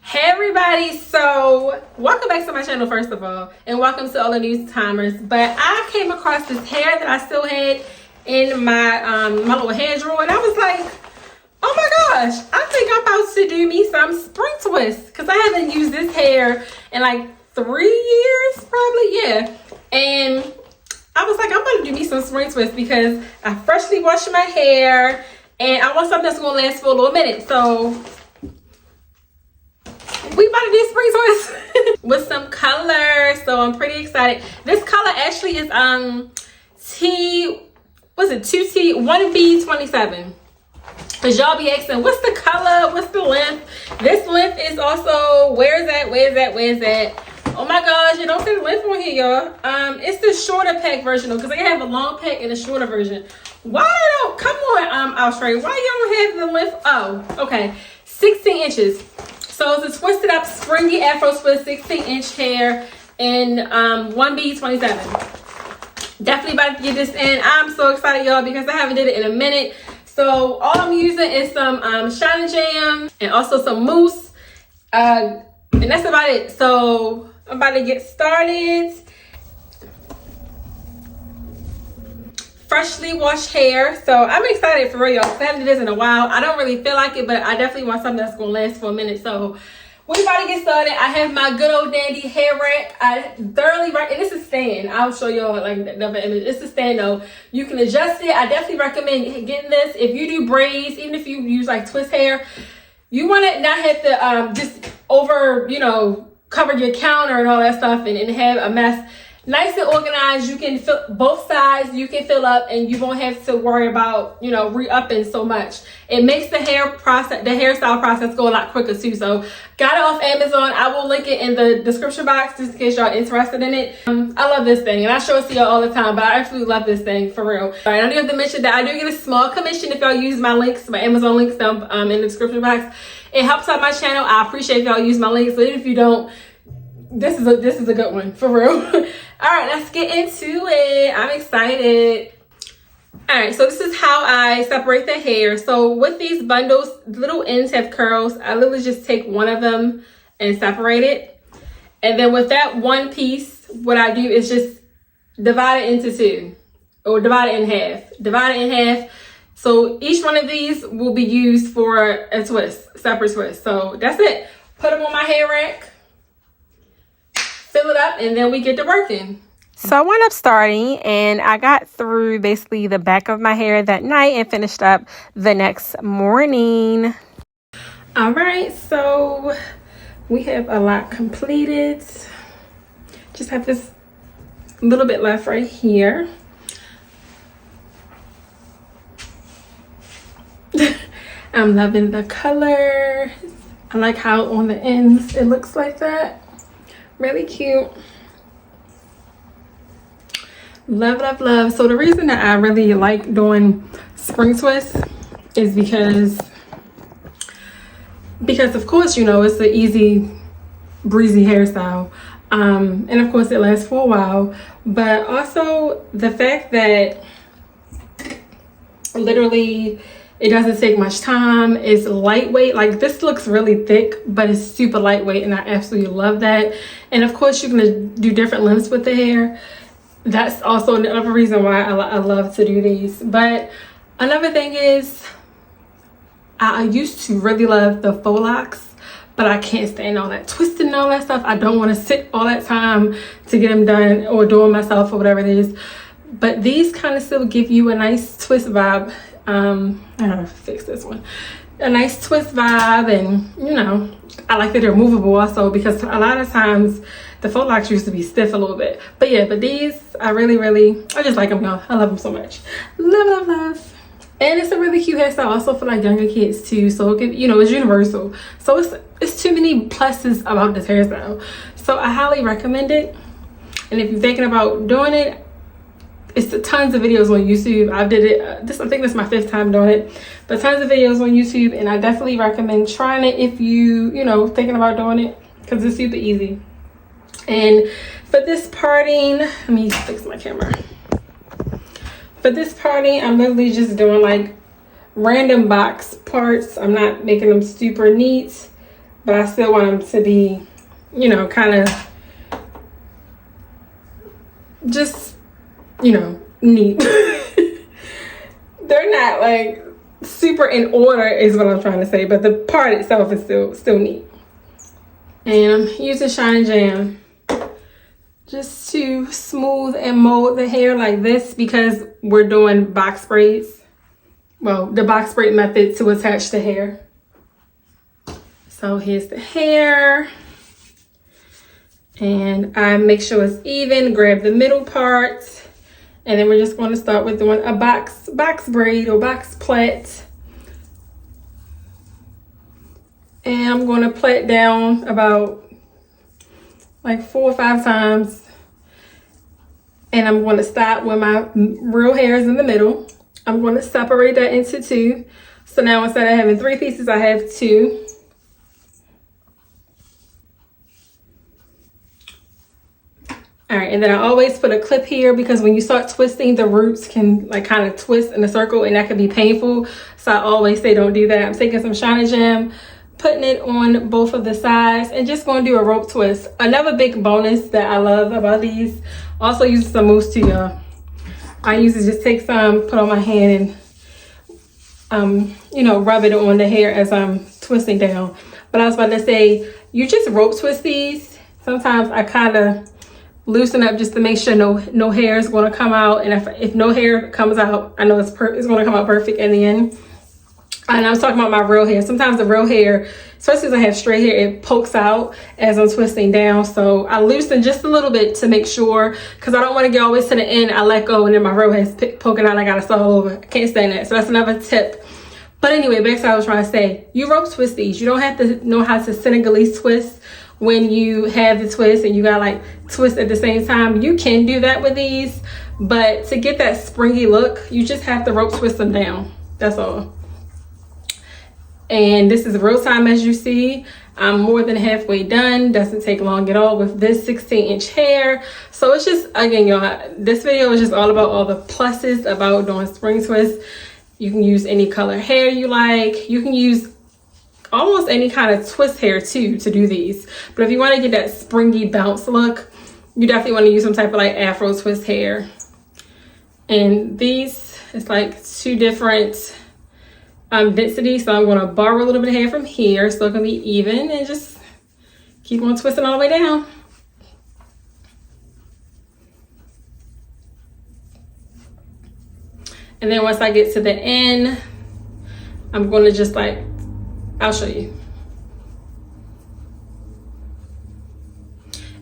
Hey everybody, so welcome back to my channel first of all, and welcome to all the new timers. But I came across this hair that I still had in my my little hair drawer, and I was like, oh my gosh, I think I'm about to do me some spring twists, because I haven't used this hair in like 3 years probably, yeah. And I was like, I'm about to do me some spring twists because I freshly washed my hair and I want something that's gonna last for a little minute. So we about to do spring twists with some color, so I'm pretty excited. This color actually is 1B27. Cause y'all be asking, what's the color, what's the length? This length is also, where's that? Oh my gosh, you don't see the length on here, y'all. It's the shorter pack version though, because they have a long pack and a shorter version. Why don't, come on, Australia, why you don't have the length? Oh, okay, 16 inches. So it's a twisted up springy afro twist, 16-inch hair in 1B27. Definitely about to get this in. I'm so excited, y'all, because I haven't did it in a minute. So all I'm using is some Shine Jam and also some mousse. And that's about it. So I'm about to get started. Freshly washed hair, so I'm excited for real. I haven't done this in a while. I don't really feel like it, but I definitely want something that's gonna last for a minute. So we're about to get started. I have my good old dandy hair rack. I thoroughly and it's a stand. I'll show y'all like another image. It's a stand though. You can adjust it. I definitely recommend getting this. If you do braids, even if you use like twist hair, you want to not have to just over, cover your counter and all that stuff and have a mess. Nice and organized. You can fill both sides, you can fill up, and you won't have to worry about re-upping so much. It makes the hairstyle process go a lot quicker too. So got it off Amazon. I will link it in the description box just in case y'all interested in it. I love this thing and I show it to y'all all the time, but I absolutely love this thing for real. All right, I do have to mention that I do get a small commission if y'all use my links, my Amazon links down in the description box. It helps out my channel. I appreciate if y'all use my links, but even if you don't, this is a good one for real. All right, let's get into it. I'm excited. All right, so this is how I separate the hair. So with these bundles, little ends have curls. I literally just take one of them and separate it. And then with that one piece, what I do is just divide it into two, or divide it in half. So each one of these will be used for a twist, separate twist. So that's it. Put them on my hair rack. Fill it up, and then we get to working. So I wound up starting, and I got through basically the back of my hair that night and finished up the next morning. All right, so we have a lot completed. Just have this little bit left right here. I'm loving the color. I like how on the ends it looks like that. Really cute. Love. So the reason that I really like doing spring twists is because of course, it's an easy breezy hairstyle. And of course it lasts for a while, but also the fact that literally it doesn't take much time. It's lightweight. Like this looks really thick, but it's super lightweight, and I absolutely love that. And of course, you're gonna do different lengths with the hair. That's also another reason why I love to do these. But another thing is, I used to really love the faux locks, but I can't stand all that twisting and all that stuff. I don't want to sit all that time to get them done or do them myself or whatever it is. But these kind of still give you a nice twist vibe. I gotta fix this one. A nice twist vibe, and I like that they're movable also, because a lot of times the faux locks used to be stiff a little bit. But yeah, but these I really I just like them, y'all. I love them so much. Love. And it's a really cute hairstyle also for like younger kids too. So it can, it's universal. So it's too many pluses about this hairstyle. So I highly recommend it. And if you're thinking about doing it, it's tons of videos on YouTube. I did it, I think this is my 5th time doing it, but tons of videos on YouTube, and I definitely recommend trying it if you, thinking about doing it, because it's super easy. And for this parting, let me fix my camera. For this parting, I'm literally just doing like random box parts. I'm not making them super neat, but I still want them to be, you know, kind of just, you know, neat. They're not like super in order is what I'm trying to say, but the part itself is still neat. And I'm using Shine Jam just to smooth and mold the hair like this because we're doing box braids. Well, the box braid method to attach the hair. So here's the hair. And I make sure it's even, grab the middle part. And then we're just going to start with doing a box braid or box plait. And I'm going to plait down about like 4 or 5 times. And I'm going to stop where my real hair is in the middle. I'm going to separate that into 2. So now instead of having 3 pieces, I have 2. All right, and then I always put a clip here because when you start twisting, the roots can like kind of twist in a circle and that can be painful. So I always say don't do that. I'm taking some Shine Jam, putting it on both of the sides, and just going to do a rope twist. Another big bonus that I love about these, also use some mousse too, y'all. I usually just take some, put on my hand, and you know, rub it on the hair as I'm twisting down. But I was about to say, you just rope twist these. Sometimes I kind of loosen up just to make sure no hair is going to come out, and if no hair comes out, I know it's going to come out perfect in the end. And I was talking about my real hair. Sometimes the real hair, especially as I have straight hair, it pokes out as I'm twisting down. So I loosen just a little bit to make sure, because I don't want to get always to the end. I let go and then my real hair is poking out and I got to start all over. I can't stand that. So that's another tip. But anyway, back to what I was trying to say. You rope twist these. You don't have to know how to Senegalese twist when you have the twist and you got like twist at the same time. You can do that with these, but to get that springy look, you just have to rope twist them down. That's all. And this is real time, as you see. I'm more than halfway done. Doesn't take long at all with this 16-inch hair. So it's just, again, y'all, this video is just all about all the pluses about doing spring twists. You can use any color hair you like. You can use almost any kind of twist hair too to do these. But if you want to get that springy bounce look, you definitely want to use some type of like afro twist hair. And these, it's like 2 different density, so I'm going to borrow a little bit of hair from here so it can be even, and just keep on twisting all the way down. And then once I get to the end, I'm going to just like, I'll show you.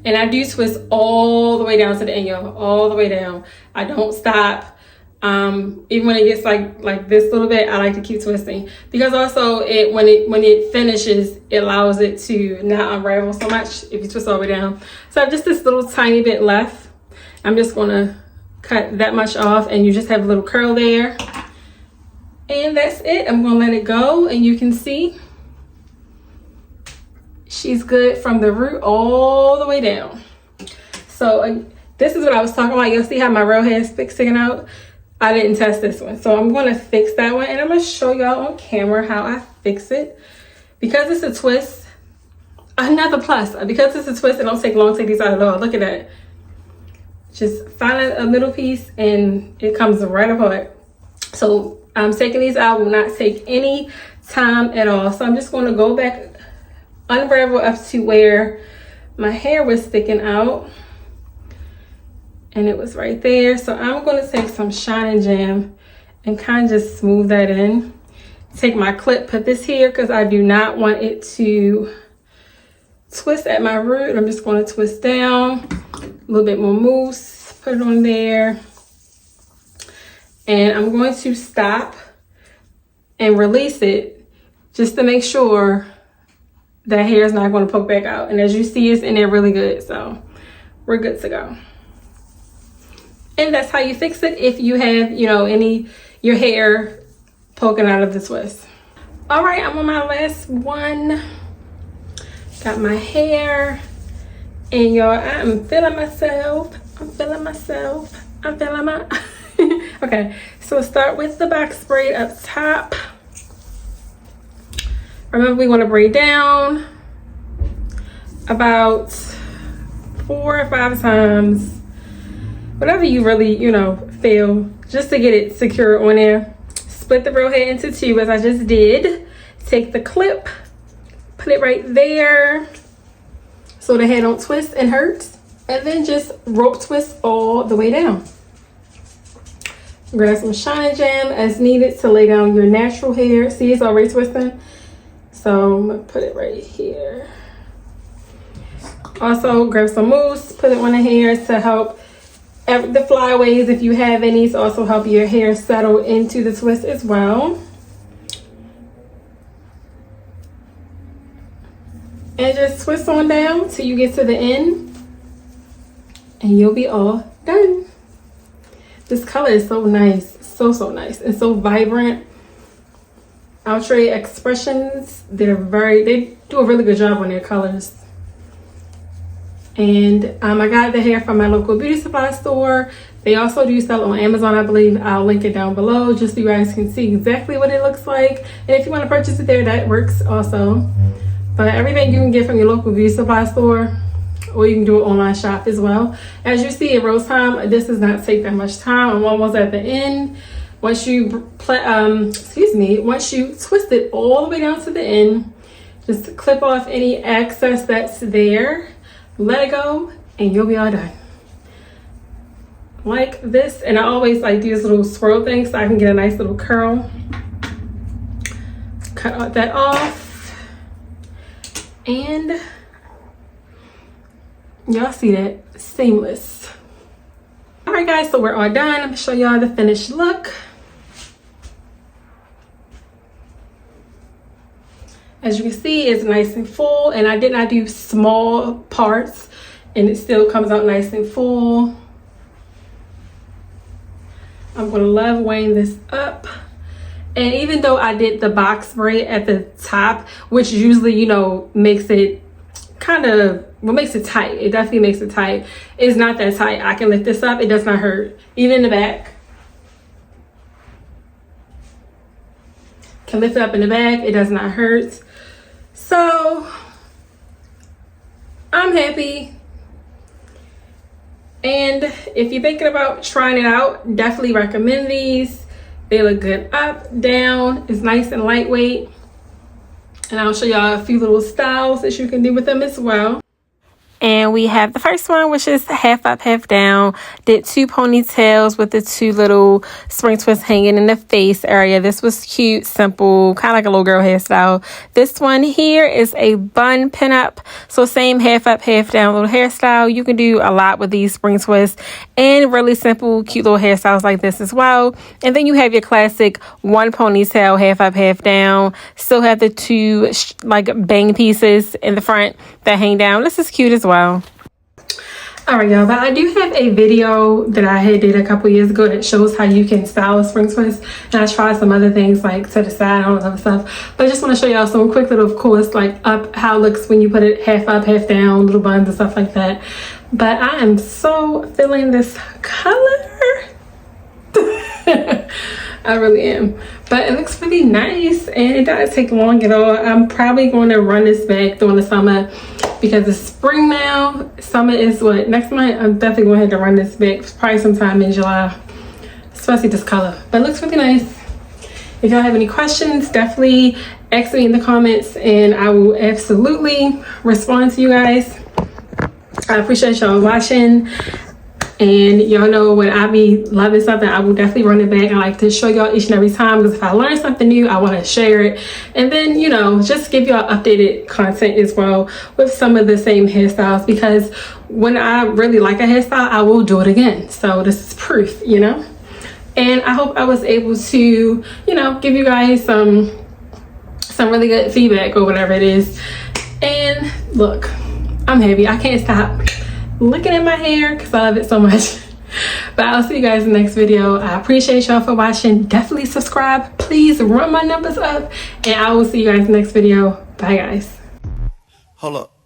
And I do twist all the way down to the end, y'all, all the way down. I don't stop. Even when it gets like this little bit, I like to keep twisting, because also when it finishes, it allows it to not unravel so much if you twist all the way down. So I have just this little tiny bit left. I'm just gonna cut that much off, and you just have a little curl there, and that's it. I'm gonna let it go, and you can see she's good from the root all the way down. So this is what I was talking about. You'll see how my real hair is sticking out. I didn't test this one, so I'm going to fix that one, and I'm going to show y'all on camera how I fix it. Because it's a twist, another plus, because it's a twist, it don't take long to take these out at all. Look at that. Just find a middle piece and it comes right apart. So I'm taking these out, will not take any time at all. So I'm just going to go back, unravel up to where my hair was sticking out. And it was right there. So I'm going to take some Shine Jam and kind of just smooth that in. Take my clip, put this here because I do not want it to twist at my root. I'm just going to twist down. A little bit more mousse, put it on there. And I'm going to stop and release it just to make sure that hair is not going to poke back out. And as you see, it's in there really good. So we're good to go. And that's how you fix it if you have, you know, your hair poking out of the twist. All right, I'm on my last one. Got my hair, And y'all, I'm feeling myself. Okay, so start with the box braid up top. Remember, we want to braid down about 4 or 5 times, whatever you really, feel, just to get it secure on there. Split the real head into 2 as I just did. Take the clip, put it right there so the head don't twist and hurt, and then just rope twist all the way down. Grab some Shine Jam as needed to lay down your natural hair. See, it's already twisting, so I'm gonna put it right here. Also grab some mousse, put it on the hair to help the flyaways, if you have any, to also help your hair settle into the twist as well. And just twist on down till you get to the end, and you'll be all done. This color is so nice, so nice, and so vibrant. Outre Expressions, they do a really good job on their colors. And I got the hair from my local beauty supply store. They also do sell on Amazon, I believe. I'll link it down below just so you guys can see exactly what it looks like. And if you want to purchase it there, that works also. But everything you can get from your local beauty supply store, or you can do an online shop as well. As you see in Rose Time, this does not take that much time. I'm almost at the end. Once you once you twist it all the way down to the end, just clip off any excess that's there, let it go, and you'll be all done. Like this. And I always like these little swirl things so I can get a nice little curl. Cut that off. And y'all see that? Seamless. All right, guys, so we're all done. I'm gonna show y'all the finished look. As you can see, it's nice and full, and I did not do small parts, and it still comes out nice and full. I'm gonna love weighing this up. And even though I did the box braid at the top, which usually, makes it makes it tight. It definitely makes it tight. It's not that tight. I can lift this up. It does not hurt. Even in the back. Can lift it up in the back. It does not hurt. So I'm happy. And if you're thinking about trying it out, definitely recommend these. They look good up, down. It's nice and lightweight. And I'll show y'all a few little styles that you can do with them as well. And we have the first one, which is half up, half down. Did 2 ponytails with the 2 little spring twists hanging in the face area. This was cute, simple, kind of like a little girl hairstyle. This one here is a bun pinup. So same half up, half down little hairstyle. You can do a lot with these spring twists and really simple, cute little hairstyles like this as well. And then you have your classic 1 ponytail, half up, half down. Still have the 2 bang pieces in the front that hang down. This is cute as well. All right, y'all, but I do have a video that I had did a couple years ago that shows how you can style a spring twist, and I tried some other things like to the side and all that other stuff, but I just want to show y'all some quick little, of course, like up how it looks when you put it half up, half down, little buns and stuff like that. But I am so feeling this color. I really am. But it looks really nice, and it doesn't take long at all. I'm probably going to run this back during the summer because it's spring now. Summer is what, next month? I'm definitely going to have to run this back probably sometime in July, especially this color. But it looks really nice. If y'all have any questions, definitely ask me in the comments and I will absolutely respond to you guys. I appreciate y'all watching. And y'all know when I be loving something, I will definitely run it back. I like to show y'all each and every time because if I learn something new, I want to share it. And then, just give y'all updated content as well with some of the same hairstyles, because when I really like a hairstyle, I will do it again. So this is proof, And I hope I was able to, give you guys some really good feedback or whatever it is. And look, I'm happy. I can't stop looking at my hair because I love it so much. But I'll see you guys in the next video. I appreciate y'all for watching. Definitely subscribe. Please run my numbers up, and I will see you guys in the next video. Bye, guys. Hold up.